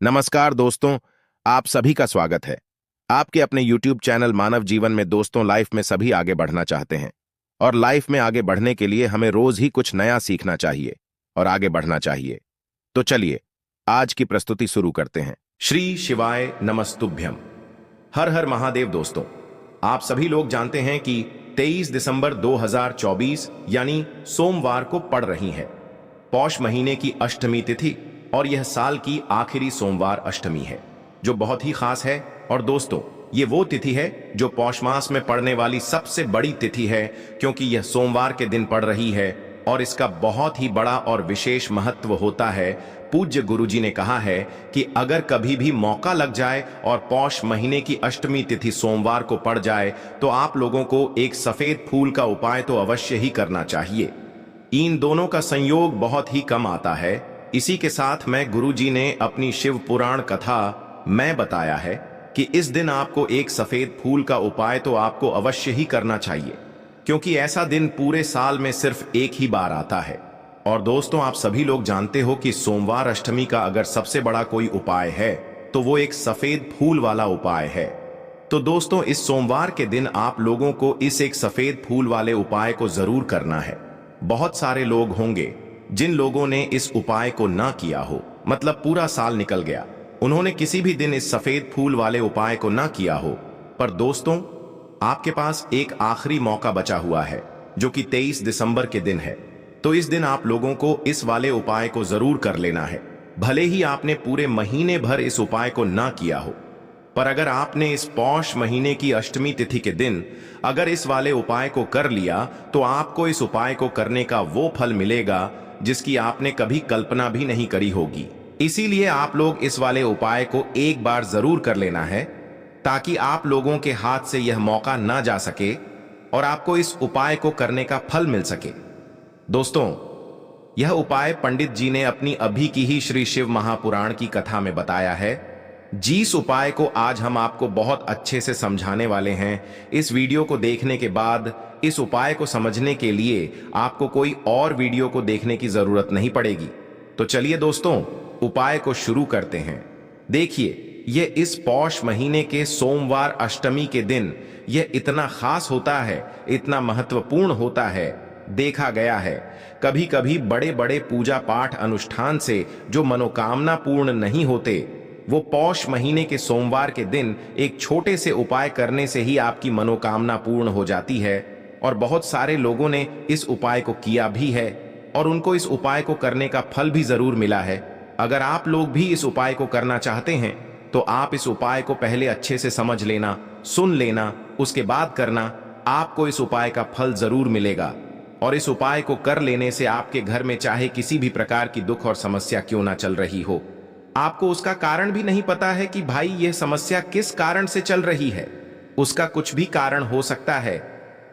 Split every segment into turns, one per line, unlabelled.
नमस्कार दोस्तों, आप सभी का स्वागत है। आपके अपने YouTube चैनल मानव जीवन में दोस्तों लाइफ में सभी आगे बढ़ना चाहते हैं और लाइफ में आगे बढ़ने के लिए हमें रोज ही कुछ नया सीखना चाहिए और आगे बढ़ना चाहिए। तो चलिए आज की प्रस्तुति शुरू करते हैं। श्री शिवाय नमस्तुभ्यम। हर हर महादेव। दोस्तों, आप सभी लोग जानते हैं कि 23 दिसंबर 2024 यानी सोमवार को पड़ रही है पौष महीने की अष्टमी तिथि और यह साल की आखिरी सोमवार अष्टमी है जो बहुत ही खास है। और दोस्तों, ये वो तिथि है जो पौष मास में पड़ने वाली सबसे बड़ी तिथि है क्योंकि यह सोमवार के दिन पड़ रही है और इसका बहुत ही बड़ा और विशेष महत्व होता है। पूज्य गुरुजी ने कहा है कि अगर कभी भी मौका लग जाए और पौष महीने की अष्टमी तिथि सोमवार को पड़ जाए तो आप लोगों को एक सफेद फूल का उपाय तो अवश्य ही करना चाहिए। इन दोनों का संयोग बहुत ही कम आता है। इसी के साथ मैं गुरुजी ने अपनी शिव पुराण कथा में बताया है कि इस दिन आपको एक सफेद फूल का उपाय तो आपको अवश्य ही करना चाहिए क्योंकि ऐसा दिन पूरे साल में सिर्फ एक ही बार आता है। और दोस्तों, आप सभी लोग जानते हो कि सोमवार अष्टमी का अगर सबसे बड़ा कोई उपाय है तो वो एक सफेद फूल वाला उपाय है। तो दोस्तों, इस सोमवार के दिन आप लोगों को इस एक सफेद फूल वाले उपाय को जरूर करना है। बहुत सारे लोग होंगे जिन लोगों ने इस उपाय को ना किया हो, मतलब पूरा साल निकल गया, उन्होंने किसी भी दिन इस सफेद फूल वाले उपाय को ना किया हो। पर दोस्तों, आपके पास एक आखिरी मौका बचा हुआ है जो कि 23 दिसंबर के दिन है। तो इस दिन आप लोगों को इस वाले उपाय को जरूर कर लेना है। भले ही आपने पूरे महीने भर इस उपाय को ना किया हो, पर अगर आपने इस पौष महीने की अष्टमी तिथि के दिन अगर इस वाले उपाय को कर लिया तो आपको इस उपाय को करने का वो फल मिलेगा जिसकी आपने कभी कल्पना भी नहीं करी होगी। इसीलिए आप लोग इस वाले उपाय को एक बार जरूर कर लेना है ताकि आप लोगों के हाथ से यह मौका ना जा सके और आपको इस उपाय को करने का फल मिल सके। दोस्तों, यह उपाय पंडित जी ने अपनी अभी की ही श्री शिव महापुराण की कथा में बताया है। जिस उपाय को आज हम आपको बहुत अच्छे से समझाने वाले हैं, इस वीडियो को देखने के बाद इस उपाय को समझने के लिए आपको कोई और वीडियो को देखने की जरूरत नहीं पड़ेगी। तो चलिए दोस्तों, उपाय को शुरू करते हैं। देखिए, यह इस पौष महीने के सोमवार अष्टमी के दिन यह इतना खास होता है, इतना महत्वपूर्ण होता है। देखा गया है कभी कभी बड़े बड़े पूजा पाठ अनुष्ठान से जो मनोकामना पूर्ण नहीं होते, वो पौष महीने के सोमवार के दिन एक छोटे से उपाय करने से ही आपकी मनोकामना पूर्ण हो जाती है। और बहुत सारे लोगों ने इस उपाय को किया भी है और उनको इस उपाय को करने का फल भी जरूर मिला है। अगर आप लोग भी इस उपाय को करना चाहते हैं तो आप इस उपाय को पहले अच्छे से समझ लेना, सुन लेना, उसके बाद करना। आपको इस उपाय का फल जरूर मिलेगा और इस उपाय को कर लेने से आपके घर में चाहे किसी भी प्रकार की दुख और समस्या क्यों ना चल रही हो, आपको उसका कारण भी नहीं पता है कि भाई यह समस्या किस कारण से चल रही है, उसका कुछ भी कारण हो सकता है,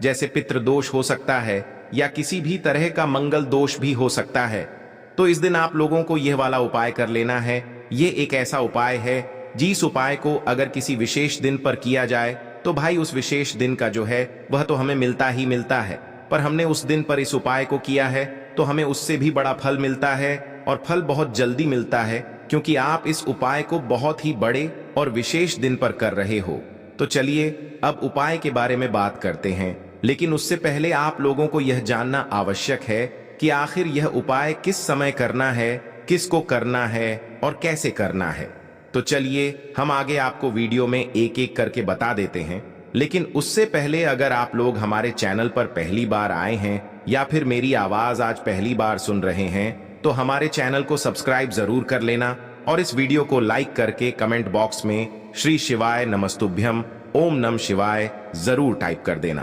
जैसे पितृदोष हो सकता है या किसी भी तरह का मंगल दोष भी हो सकता है। तो इस दिन आप लोगों को यह वाला उपाय कर लेना है। यह एक ऐसा उपाय है जिस उपाय को अगर किसी विशेष दिन पर किया जाए तो भाई उस विशेष दिन का जो है वह तो हमें मिलता ही मिलता है, पर हमने उस दिन पर इस उपाय को किया है तो हमें उससे भी बड़ा फल मिलता है और फल बहुत जल्दी मिलता है क्योंकि आप इस उपाय को बहुत ही बड़े और विशेष दिन पर कर रहे हो। तो चलिए अब उपाय के बारे में बात करते हैं, लेकिन उससे पहले आप लोगों को यह जानना आवश्यक है कि आखिर यह उपाय किस समय करना है, किसको करना है और कैसे करना है। तो चलिए हम आगे आपको वीडियो में एक एक करके बता देते हैं, लेकिन उससे पहले अगर आप लोग हमारे चैनल पर पहली बार आए हैं या फिर मेरी आवाज आज पहली बार सुन रहे हैं तो हमारे चैनल को सब्सक्राइब जरूर कर लेना और इस वीडियो को लाइक करके कमेंट बॉक्स में श्री शिवाय नमस्तुभ्यम ओम नम शिवाय जरूर टाइप कर देना।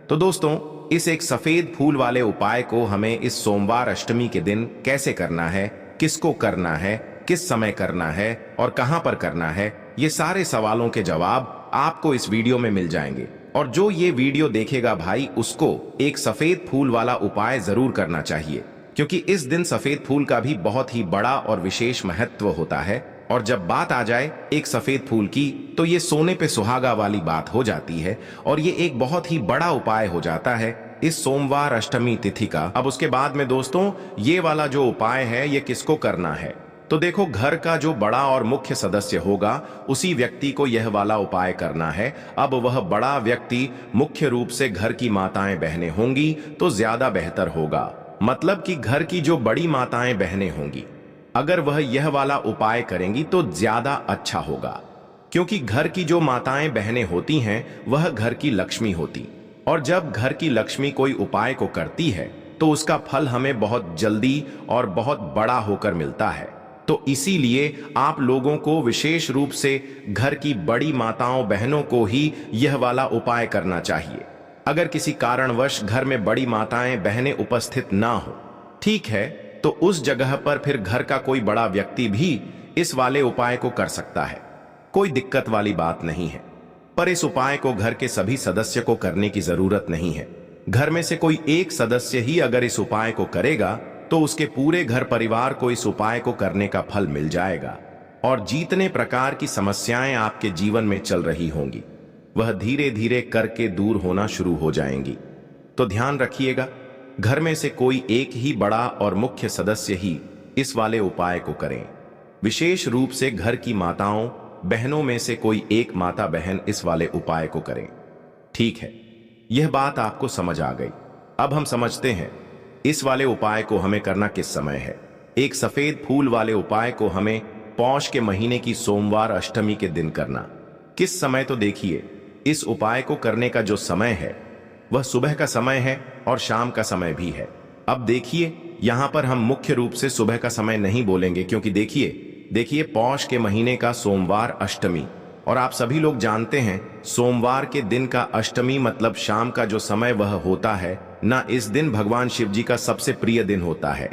तो दोस्तों, इस एक सफेद फूल वाले उपाय को हमें इस सोमवार अष्टमी के दिन कैसे करना है, किसको करना है, किस समय करना है और कहां पर करना है, ये सारे सवालों के जवाब आपको इस वीडियो में मिल जाएंगे। और जो ये वीडियो देखेगा भाई उसको एक सफेद फूल वाला उपाय जरूर करना चाहिए क्योंकि इस दिन सफेद फूल का भी बहुत ही बड़ा और विशेष महत्व होता है। और जब बात आ जाए एक सफेद फूल की तो ये सोने पे सुहागा वाली बात हो जाती है और ये एक बहुत ही बड़ा उपाय हो जाता है इस सोमवार अष्टमी तिथि का। अब उसके बाद में दोस्तों, ये वाला जो उपाय है ये किसको करना है, तो देखो, घर का जो बड़ा और मुख्य सदस्य होगा उसी व्यक्ति को यह वाला उपाय करना है। अब वह बड़ा व्यक्ति मुख्य रूप से घर की माताएं बहनें होंगी तो ज्यादा बेहतर होगा। मतलब कि घर की जो बड़ी माताएं बहनें होंगी, अगर वह यह वाला उपाय करेंगी तो ज्यादा अच्छा होगा। क्योंकि घर की जो माताएं बहनें होती हैं वह घर की लक्ष्मी होती, और जब घर की लक्ष्मी कोई उपाय को करती है तो उसका फल हमें बहुत जल्दी और बहुत बड़ा होकर मिलता है। तो इसीलिए आप लोगों को विशेष रूप से घर की बड़ी माताओं बहनों को ही यह वाला उपाय करना चाहिए। अगर किसी कारणवश घर में बड़ी माताएं बहनें उपस्थित ना हो, ठीक है, तो उस जगह पर फिर घर का कोई बड़ा व्यक्ति भी इस वाले उपाय को कर सकता है। कोई दिक्कत वाली बात नहीं है। पर इस उपाय को घर के सभी सदस्य को करने की जरूरत नहीं है। घर में से कोई एक सदस्य ही अगर इस उपाय को करेगा तो उसके पूरे घर परिवार को इस उपाय को करने का फल मिल जाएगा, और जितने प्रकार की समस्याएं आपके जीवन में चल रही होंगी वह धीरे धीरे करके दूर होना शुरू हो जाएंगी। तो ध्यान रखिएगा, घर में से कोई एक ही बड़ा और मुख्य सदस्य ही इस वाले उपाय को करें। विशेष रूप से घर की माताओं बहनों में से कोई एक माता बहन इस वाले उपाय को करें। ठीक है, यह बात आपको समझ आ गई। अब हम समझते हैं इस वाले उपाय को हमें करना किस समय है। एक सफेद फूल वाले उपाय को हमें पौष के महीने की सोमवार अष्टमी के दिन करना। किस समय, तो देखिए, इस उपाय को करने का जो समय है वह सुबह का समय है और शाम का समय भी है। अब देखिए, यहां पर हम मुख्य रूप से सुबह का समय नहीं बोलेंगे, क्योंकि देखिए पौष के महीने का सोमवार अष्टमी, और आप सभी लोग जानते हैं सोमवार के दिन का अष्टमी मतलब शाम का जो समय वह होता है ना, इस दिन भगवान शिव जी का सबसे प्रिय दिन होता है।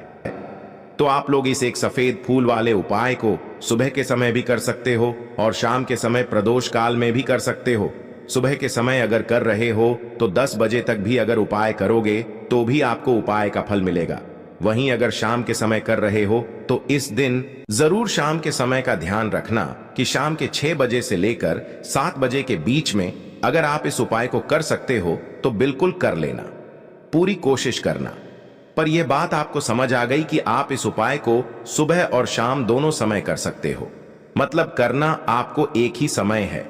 तो आप लोग इस एक सफेद फूल वाले उपाय को सुबह के समय भी कर सकते हो और शाम के समय प्रदोष काल में भी कर सकते हो। सुबह के समय अगर कर रहे हो तो 10 बजे तक भी अगर उपाय करोगे तो भी आपको उपाय का फल मिलेगा। वहीं अगर शाम के समय कर रहे हो तो इस दिन जरूर शाम के समय का ध्यान रखना कि शाम के 6 बजे से लेकर 7 बजे के बीच में अगर आप इस उपाय को कर सकते हो तो बिल्कुल कर लेना, पूरी कोशिश करना। पर यह बात आपको समझ आ गई कि आप इस उपाय को सुबह और शाम दोनों समय कर सकते हो। मतलब करना आपको एक ही समय है।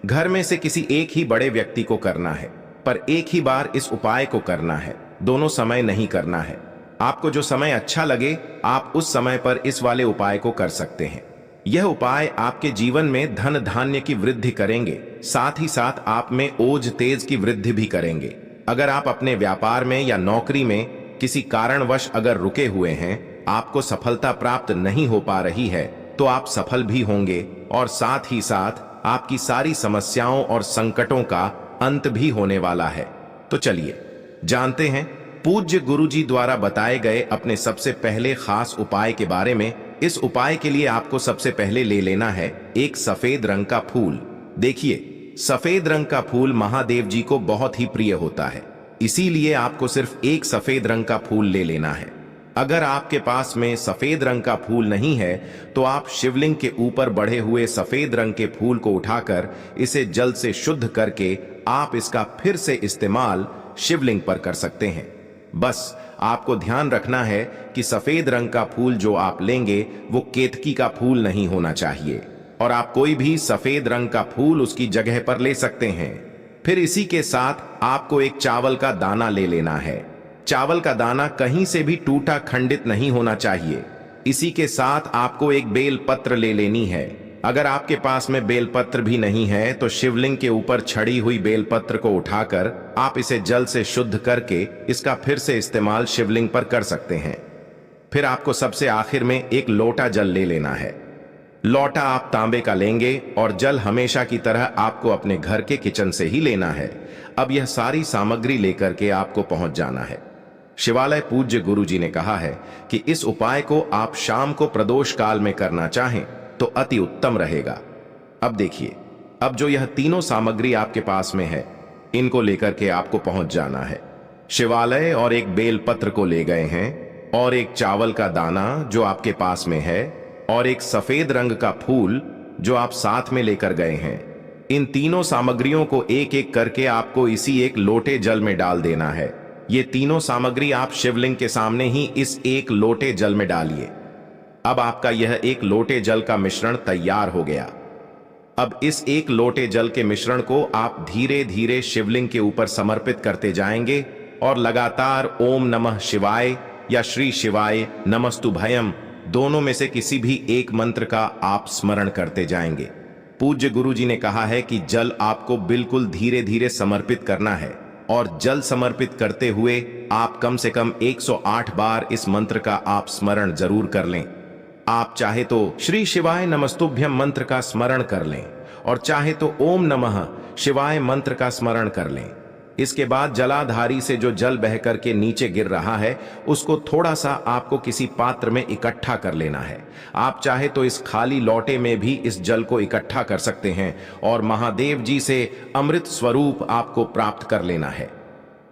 घर में से किसी एक ही बड़े व्यक्ति को करना है, पर एक ही बार इस उपाय को करना है, दोनों समय नहीं करना है। आपको जो समय अच्छा लगे आप उस समय पर इस वाले उपाय को कर सकते हैं। यह उपाय आपके जीवन में धन धान्य की वृद्धि करेंगे, साथ ही साथ आप में ओज तेज की वृद्धि भी करेंगे। अगर आप अपने व्यापार में या नौकरी में किसी कारणवश अगर रुके हुए हैं, आपको सफलता प्राप्त नहीं हो पा रही है, तो आप सफल भी होंगे और साथ ही साथ आपकी सारी समस्याओं और संकटों का अंत भी होने वाला है। तो चलिए जानते हैं पूज्य गुरुजी द्वारा बताए गए अपने सबसे पहले खास उपाय के बारे में। इस उपाय के लिए आपको सबसे पहले ले लेना है एक सफेद रंग का फूल। देखिए, सफेद रंग का फूल महादेव जी को बहुत ही प्रिय होता है, इसीलिए आपको सिर्फ एक सफेद रंग का फूल ले लेना है। अगर आपके पास में सफेद रंग का फूल नहीं है तो आप शिवलिंग के ऊपर बढ़े हुए सफेद रंग के फूल को उठाकर इसे जल से शुद्ध करके आप इसका फिर से इस्तेमाल शिवलिंग पर कर सकते हैं। बस आपको ध्यान रखना है कि सफेद रंग का फूल जो आप लेंगे वो केतकी का फूल नहीं होना चाहिए, और आप कोई भी सफेद रंग का फूल उसकी जगह पर ले सकते हैं। फिर इसी के साथ आपको एक चावल का दाना ले लेना है। चावल का दाना कहीं से भी टूटा खंडित नहीं होना चाहिए। इसी के साथ आपको एक बेल पत्र ले लेनी है। अगर आपके पास में बेलपत्र भी नहीं है तो शिवलिंग के ऊपर छड़ी हुई बेलपत्र को उठाकर आप इसे जल से शुद्ध करके इसका फिर से इस्तेमाल शिवलिंग पर कर सकते हैं। फिर आपको सबसे आखिर में एक लोटा जल ले लेना है। लोटा आप तांबे का लेंगे और जल हमेशा की तरह आपको अपने घर के किचन से ही लेना है। अब यह सारी सामग्री लेकर के आपको पहुंच जाना है शिवालय। पूज्य गुरु जी ने कहा है कि इस उपाय को आप शाम को प्रदोष काल में करना चाहें तो अति उत्तम रहेगा। अब देखिए, अब जो यह तीनों सामग्री आपके पास में है, इनको लेकर के आपको पहुंच जाना है शिवालय, और एक बेलपत्र को ले गए हैं, और एक चावल का दाना जो आपके पास में है, और एक सफेद रंग का फूल जो आप साथ में लेकर गए हैं। इन तीनों सामग्रियों को एक एक करके आपको इसी एक लोटे जल में डाल देना है। ये तीनों सामग्री आप शिवलिंग के सामने ही इस एक लोटे जल में डालिए। अब आपका यह एक लोटे जल का मिश्रण तैयार हो गया। अब इस एक लोटे जल के मिश्रण को आप धीरे धीरे शिवलिंग के ऊपर समर्पित करते जाएंगे और लगातार ओम नमः शिवाय या श्री शिवाय नमस्तुभयम दोनों में से किसी भी एक मंत्र का आप स्मरण करते जाएंगे। पूज्य गुरु जी ने कहा है कि जल आपको बिल्कुल धीरे धीरे समर्पित करना है और जल समर्पित करते हुए आप कम से कम 108 बार इस मंत्र का आप स्मरण जरूर कर लें। आप चाहे तो श्री शिवाय नमस्तुभ्यम मंत्र का स्मरण कर लें और चाहे तो ओम नमः शिवाय मंत्र का स्मरण कर लें। इसके बाद जलाधारी से जो जल बह करके नीचे गिर रहा है उसको थोड़ा सा आपको किसी पात्र में इकट्ठा कर लेना है। आप चाहे तो इस खाली लोटे में भी इस जल को इकट्ठा कर सकते हैं और महादेव जी से अमृत स्वरूप आपको प्राप्त कर लेना है।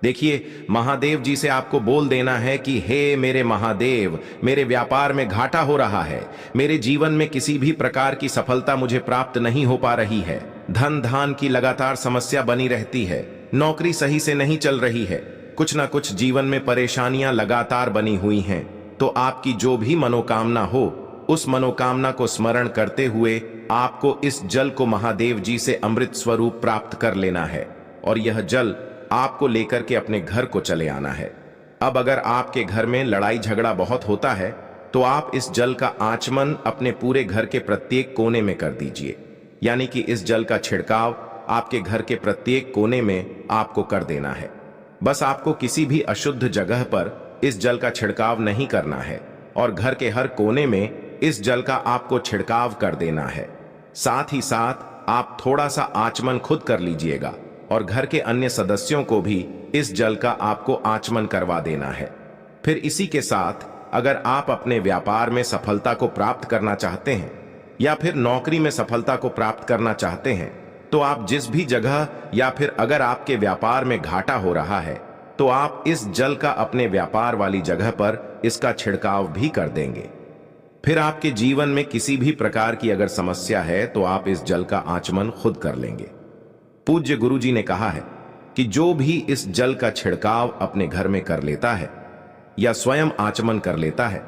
देखिए, महादेव जी से आपको बोल देना है कि हे मेरे महादेव, मेरे व्यापार में घाटा हो रहा है, मेरे जीवन में किसी भी प्रकार की सफलता मुझे प्राप्त नहीं हो पा रही है, धन धान की लगातार समस्या बनी रहती है, नौकरी सही से नहीं चल रही है, कुछ ना कुछ जीवन में परेशानियां लगातार बनी हुई हैं। तो आपकी जो भी मनोकामना हो उस मनोकामना को स्मरण करते हुए आपको इस जल को महादेव जी से अमृत स्वरूप प्राप्त कर लेना है और यह जल आपको लेकर के अपने घर को चले आना है। अब अगर आपके घर में लड़ाई झगड़ा बहुत होता है तो आप इस जल का आचमन अपने पूरे घर के प्रत्येक कोने में कर दीजिए, यानी कि इस जल का छिड़काव आपके घर के प्रत्येक कोने में आपको कर देना है। बस आपको किसी भी अशुद्ध जगह पर इस जल का छिड़काव नहीं करना है और घर के हर कोने में इस जल का आपको छिड़काव कर देना है। साथ ही साथ आप थोड़ा सा आचमन खुद कर लीजिएगा और घर के अन्य सदस्यों को भी इस जल का आपको आचमन करवा देना है। फिर इसी के साथ अगर आप अपने व्यापार में सफलता को प्राप्त करना चाहते हैं या फिर नौकरी में सफलता को प्राप्त करना चाहते हैं तो आप जिस भी जगह या फिर अगर आपके व्यापार में घाटा हो रहा है तो आप इस जल का अपने व्यापार वाली जगह पर इसका छिड़काव भी कर देंगे। फिर आपके जीवन में किसी भी प्रकार की अगर समस्या है तो आप इस जल का आचमन खुद कर लेंगे। पूज्य गुरु जी ने कहा है कि जो भी इस जल का छिड़काव अपने घर में कर लेता है या स्वयं आचमन कर लेता है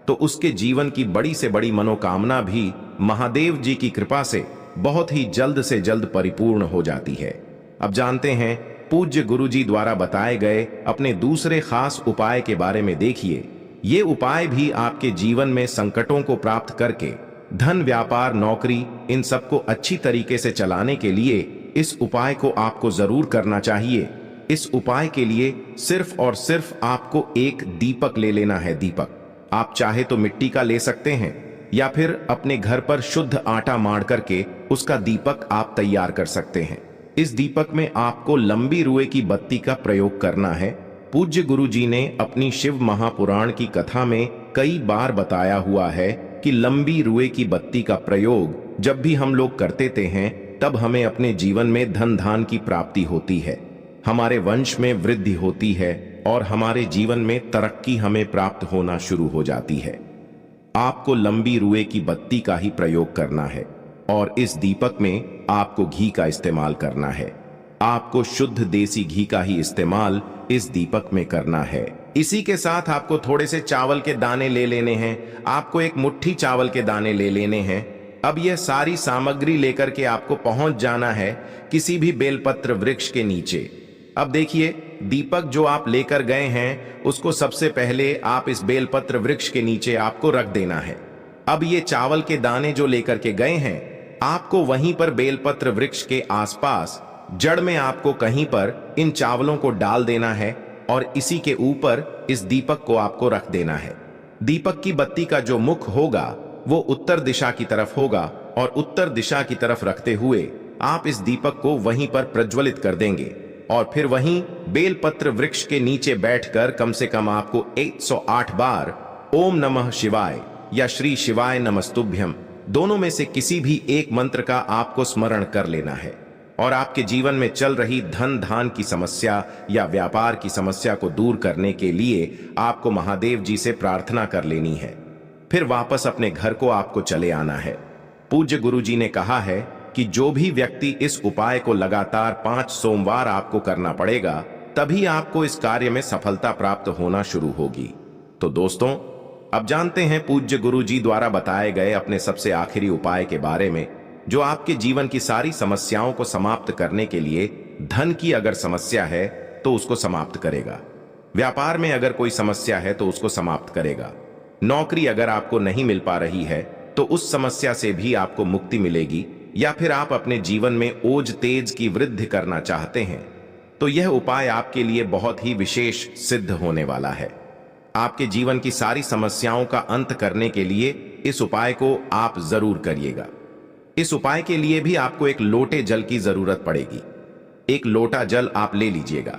तो उसके जीवन की बड़ी से बड़ी मनोकामना भी महादेव जी की कृपा से बहुत ही जल्द से जल्द परिपूर्ण हो जाती है। अब जानते हैं पूज्य गुरु जी द्वारा बताए गए अपने दूसरे खास उपाय के बारे में। देखिए, ये उपाय भी आपके जीवन में संकटों को प्राप्त करके धन, व्यापार, नौकरी इन सबको अच्छी तरीके से चलाने के लिए इस उपाय को आपको जरूर करना चाहिए। इस उपाय के लिए सिर्फ और सिर्फ आपको एक दीपक ले लेना है। दीपक आप चाहे तो मिट्टी का ले सकते हैं या फिर अपने घर पर शुद्ध आटा माड़ करके उसका दीपक आप तैयार कर सकते हैं। इस दीपक में आपको लंबी रुए की बत्ती का प्रयोग करना है। पूज्य गुरु जी ने अपनी शिव महापुराण की कथा में कई बार बताया हुआ है कि लंबी रुए की बत्ती का प्रयोग जब भी हम लोग करते हैं तब हमें अपने जीवन में धन धान की प्राप्ति होती है, हमारे वंश में वृद्धि होती है और हमारे जीवन में तरक्की हमें प्राप्त होना शुरू हो जाती है। आपको लंबी रुए की बत्ती का ही प्रयोग करना है और इस दीपक में आपको घी का इस्तेमाल करना है। आपको शुद्ध देसी घी का ही इस्तेमाल इस दीपक में करना है। इसी के साथ आपको थोड़े से चावल के दाने ले लेने हैं। आपको एक मुट्ठी चावल के दाने ले लेने हैं। अब यह सारी सामग्री लेकर के आपको पहुंच जाना है किसी भी बेलपत्र वृक्ष के नीचे। अब देखिए, दीपक जो आप लेकर गए हैं उसको सबसे पहले आप इस बेलपत्र वृक्ष के नीचे आपको रख देना है। अब ये चावल के दाने जो लेकर के गए हैं आपको वहीं पर बेलपत्र वृक्ष के आसपास जड़ में आपको कहीं पर इन चावलों को डाल देना है और इसी के ऊपर इस दीपक को आपको रख देना है। दीपक की बत्ती का जो मुख होगा वो उत्तर दिशा की तरफ होगा और उत्तर दिशा की तरफ रखते हुए आप इस दीपक को वहीं पर प्रज्वलित कर देंगे और फिर वहीं बेलपत्र वृक्ष के नीचे बैठकर कम से कम आपको 108 बार ओम नमः शिवाय या श्री शिवाय नमस्तुभ्यम दोनों में से किसी भी एक मंत्र का आपको स्मरण कर लेना है और आपके जीवन में चल रही धन धान की समस्या या व्यापार की समस्या को दूर करने के लिए आपको महादेव जी से प्रार्थना कर लेनी है। फिर वापस अपने घर को आपको चले आना है। पूज्य गुरु जी ने कहा है कि जो भी व्यक्ति इस उपाय को लगातार 5 सोमवार आपको करना पड़ेगा तभी आपको इस कार्य में सफलता प्राप्त होना शुरू होगी। तो दोस्तों, अब जानते हैं पूज्य गुरु जी द्वारा बताए गए अपने सबसे आखिरी उपाय के बारे में, जो आपके जीवन की सारी समस्याओं को समाप्त करने के लिए, धन की अगर समस्या है तो उसको समाप्त करेगा, व्यापार में अगर कोई समस्या है तो उसको समाप्त करेगा, नौकरी अगर आपको नहीं मिल पा रही है तो उस समस्या से भी आपको मुक्ति मिलेगी, या फिर आप अपने जीवन में ओज तेज की वृद्धि करना चाहते हैं तो यह उपाय आपके लिए बहुत ही विशेष सिद्ध होने वाला है। आपके जीवन की सारी समस्याओं का अंत करने के लिए इस उपाय को आप जरूर करिएगा। इस उपाय के लिए भी आपको एक लोटे जल की जरूरत पड़ेगी। एक लोटा जल आप ले लीजिएगा।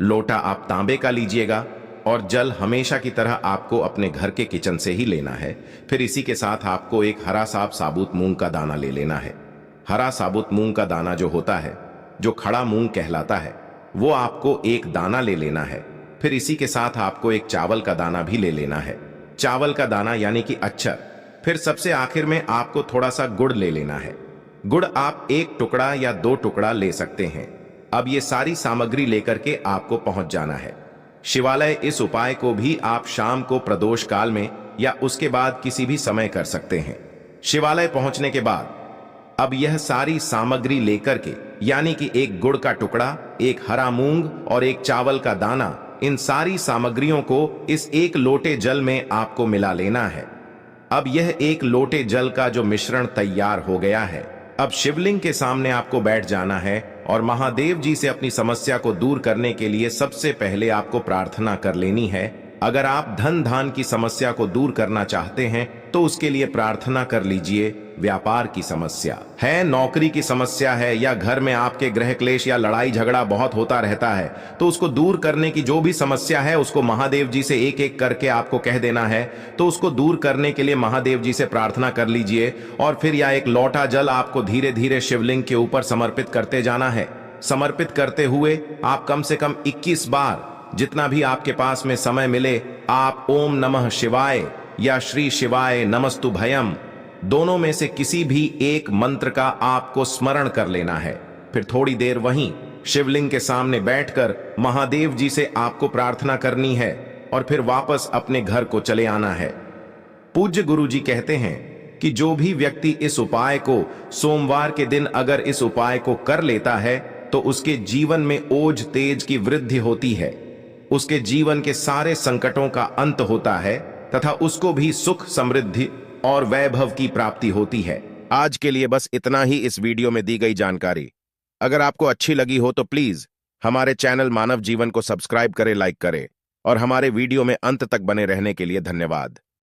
लोटा आप तांबे का लीजिएगा और जल हमेशा की तरह आपको अपने घर के किचन से ही लेना है। फिर इसी के साथ आपको एक हरा साबुत मूंग का दाना ले लेना है। हरा साबुत मूंग का दाना जो होता है, जो खड़ा मूंग कहलाता है, वो आपको एक दाना ले लेना है। फिर इसी के साथ आपको एक चावल का दाना भी ले लेना है। चावल का दाना यानी कि अच्चर। फिर सबसे आखिर में आपको थोड़ा सा गुड़ ले लेना है। गुड़ आप एक टुकड़ा या 2 टुकड़ा ले सकते हैं। अब ये सारी सामग्री लेकर के आपको पहुंच जाना है शिवालय। इस उपाय को भी आप शाम को प्रदोष काल में या उसके बाद किसी भी समय कर सकते हैं। शिवालय पहुंचने के बाद अब यह सारी सामग्री लेकर के, यानी कि एक गुड़ का टुकड़ा, एक हरा मूंग और एक चावल का दाना, इन सारी सामग्रियों को इस एक लोटे जल में आपको मिला लेना है। अब यह एक लोटे जल का जो मिश्रण तैयार हो गया है, अब शिवलिंग के सामने आपको बैठ जाना है और महादेव जी से अपनी समस्या को दूर करने के लिए सबसे पहले आपको प्रार्थना कर लेनी है। अगर आप धन धान की समस्या को दूर करना चाहते हैं तो उसके लिए प्रार्थना कर लीजिए। व्यापार की समस्या है, नौकरी की समस्या है, या घर में आपके गृह क्लेश या लड़ाई झगड़ा बहुत होता रहता है, तो उसको दूर करने की जो भी समस्या है उसको महादेव जी से एक एक करके आपको कह देना है। तो उसको दूर करने के लिए महादेव जी से प्रार्थना कर लीजिए और फिर यह एक लोटा जल आपको धीरे धीरे शिवलिंग के ऊपर समर्पित करते जाना है। समर्पित करते हुए आप कम से कम 21 बार, जितना भी आपके पास में समय मिले, आप ओम नमः शिवाय या श्री शिवाय नमस्तु भयम, दोनों में से किसी भी एक मंत्र का आपको स्मरण कर लेना है। फिर थोड़ी देर वहीं शिवलिंग के सामने बैठकर महादेव जी से आपको प्रार्थना करनी है और फिर वापस अपने घर को चले आना है। पूज्य गुरु जी कहते हैं कि जो भी व्यक्ति इस उपाय को सोमवार के दिन अगर इस उपाय को कर लेता है तो उसके जीवन में ओज तेज की वृद्धि होती है, उसके जीवन के सारे संकटों का अंत होता है तथा उसको भी सुख, समृद्धि और वैभव की प्राप्ति होती है। आज के लिए बस इतना ही इस वीडियो में दी गई जानकारी। अगर आपको अच्छी लगी हो तो प्लीज हमारे चैनल मानव जीवन को सब्सक्राइब करें, लाइक करें और हमारे वीडियो में अंत तक बने रहने के लिए धन्यवाद।